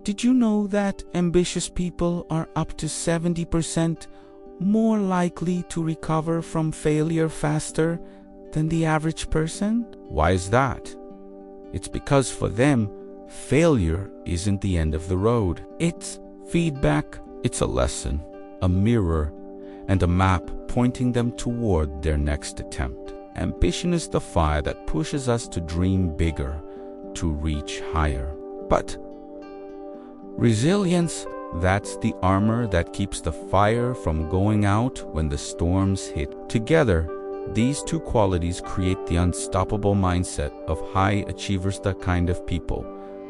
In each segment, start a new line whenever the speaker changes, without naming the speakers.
Did you know that ambitious people are up to 70% more likely to recover from failure faster than the average person? Why is that? It's because for them, failure isn't the end of the road. It's feedback, it's a lesson, a mirror, and a map pointing them toward their next attempt. Ambition is the fire that pushes us to dream bigger, to reach higher. But resilience, that's the armor that keeps the fire from going out when the storms hit. Together, these two qualities create the unstoppable mindset of high achievers, the kind of people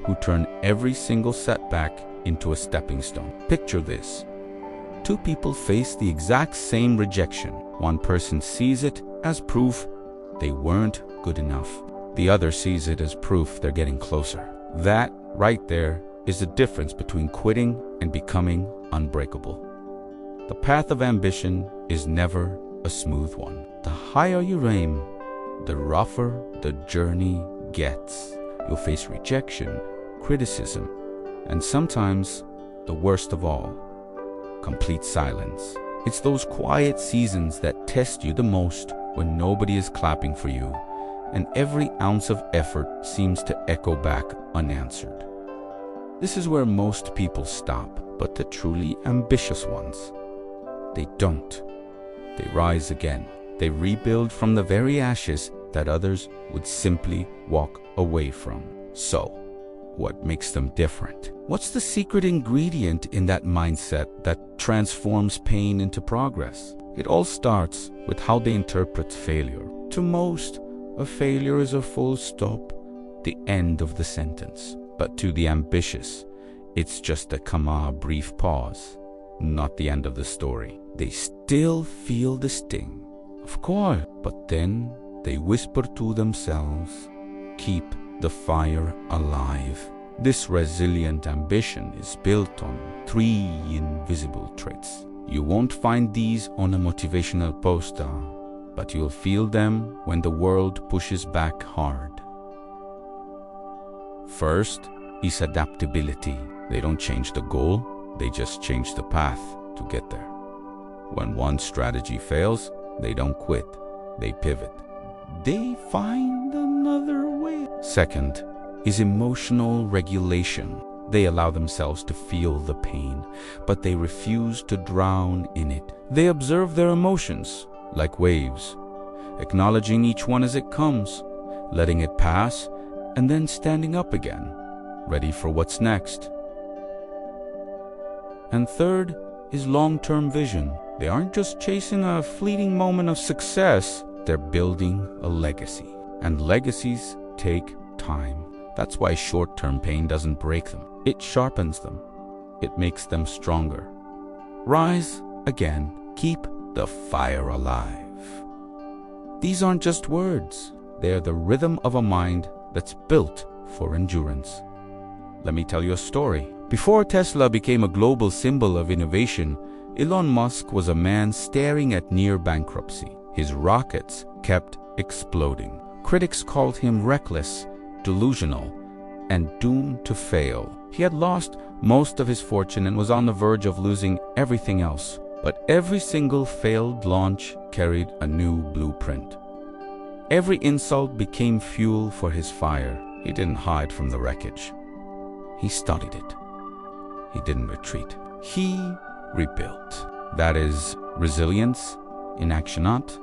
who turn every single setback into a stepping stone. Picture this. Two people face the exact same rejection. One person sees it as proof they weren't good enough. The other sees it as proof they're getting closer. That right there is the difference between quitting and becoming unbreakable. The path of ambition is never a smooth one. The higher you aim, the rougher the journey gets. You'll face rejection, criticism, and sometimes, the worst of all, complete silence. It's those quiet seasons that test you the most, when nobody is clapping for you, and every ounce of effort seems to echo back unanswered. This is where most people stop, but the truly ambitious ones, they don't. They rise again. They rebuild from the very ashes that others would simply walk away from. So, what makes them different? What's the secret ingredient in that mindset that transforms pain into progress? It all starts with how they interpret failure. To most, a failure is a full stop, the end of the sentence. But to the ambitious, it's just a brief pause, not the end of the story. They still feel the sting, of course, but then they whisper to themselves, keep the fire alive. This resilient ambition is built on 3 invisible traits. You won't find these on a motivational poster, but you'll feel them when the world pushes back hard. First is adaptability. They don't change the goal, they just change the path to get there. When one strategy fails, they don't quit, they pivot. They find another way. Second is emotional regulation. They allow themselves to feel the pain, but they refuse to drown in it. They observe their emotions like waves, acknowledging each one as it comes, letting it pass, and then standing up again, ready for what's next. And third is long-term vision. They aren't just chasing a fleeting moment of success, they're building a legacy. And legacies take time. That's why short-term pain doesn't break them. It sharpens them. It makes them stronger. Rise again. Keep the fire alive. These aren't just words. They're the rhythm of a mind that's built for endurance. Let me tell you a story. Before Tesla became a global symbol of innovation, Elon Musk was a man staring at near bankruptcy. His rockets kept exploding. Critics called him reckless, delusional, and doomed to fail. He had lost most of his fortune and was on the verge of losing everything else. But every single failed launch carried a new blueprint. Every insult became fuel for his fire. He didn't hide from the wreckage. He studied it. He didn't retreat. He rebuilt. That is resilience in action, not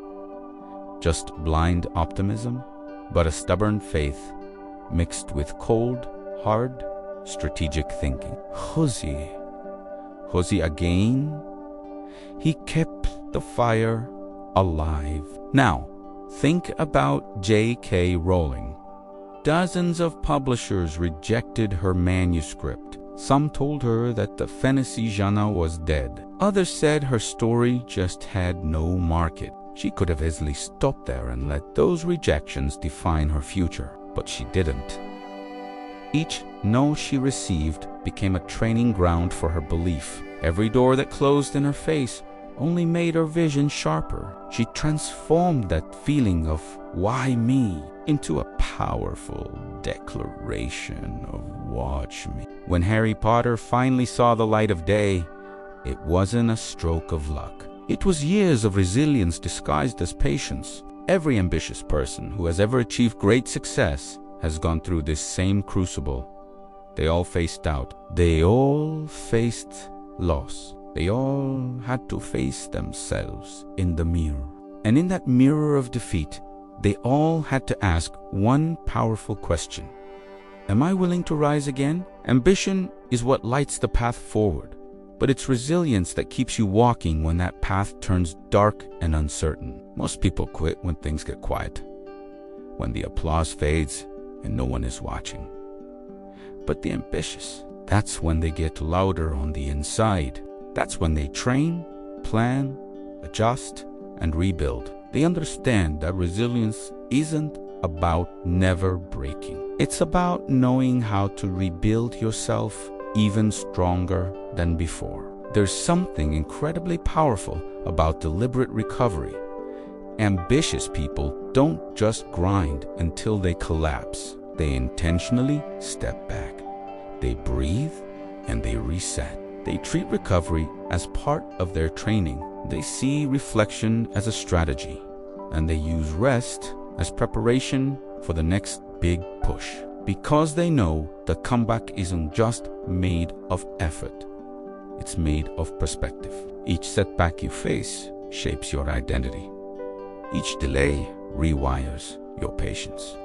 just blind optimism, but a stubborn faith mixed with cold, hard, strategic thinking. Jose again, he kept the fire alive. Now, think about J.K. Rowling. Dozens of publishers rejected her manuscript. Some told her that the fantasy genre was dead. Others said her story just had no market. She could have easily stopped there and let those rejections define her future, but she didn't. Each no she received became a training ground for her belief. Every door that closed in her face only made her vision sharper. She transformed that feeling of "why me" into a powerful declaration of "watch me." When Harry Potter finally saw the light of day, it wasn't a stroke of luck. It was years of resilience disguised as patience. Every ambitious person who has ever achieved great success has gone through this same crucible. They all faced doubt. They all faced loss. They all had to face themselves in the mirror. And in that mirror of defeat, they all had to ask one powerful question. Am I willing to rise again? Ambition is what lights the path forward, but it's resilience that keeps you walking when that path turns dark and uncertain. Most people quit when things get quiet, when the applause fades and no one is watching. But the ambitious, that's when they get louder on the inside. That's when they train, plan, adjust, and rebuild. They understand that resilience isn't about never breaking. It's about knowing how to rebuild yourself even stronger than before. There's something incredibly powerful about deliberate recovery. Ambitious people don't just grind until they collapse. They intentionally step back. They breathe and they reset. They treat recovery as part of their training. They see reflection as a strategy, and they use rest as preparation for the next big push. Because they know the comeback isn't just made of effort, it's made of perspective. Each setback you face shapes your identity. Each delay rewires your patience.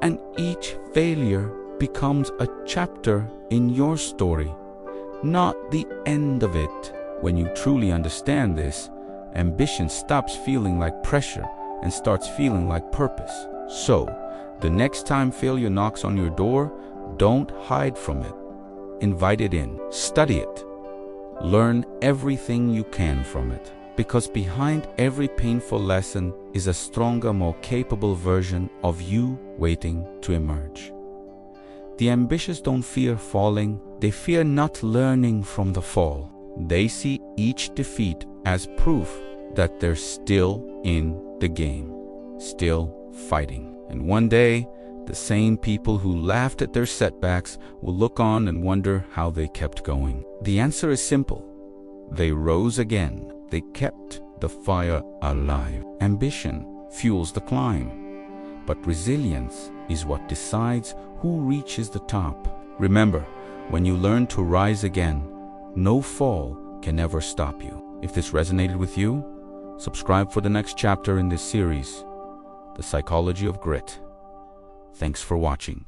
And each failure becomes a chapter in your story, not the end of it. When you truly understand this, ambition stops feeling like pressure and starts feeling like purpose. So, the next time failure knocks on your door, don't hide from it. Invite it in. Study it. Learn everything you can from it. Because behind every painful lesson is a stronger, more capable version of you waiting to emerge. The ambitious don't fear falling, they fear not learning from the fall. They see each defeat as proof that they're still in the game, still fighting. And one day, the same people who laughed at their setbacks will look on and wonder how they kept going. The answer is simple. They rose again. They kept the fire alive. Ambition fuels the climb, but resilience is what decides who reaches the top. Remember, when you learn to rise again, no fall can ever stop you. If this resonated with you, subscribe for the next chapter in this series, The Psychology of Grit. Thanks for watching.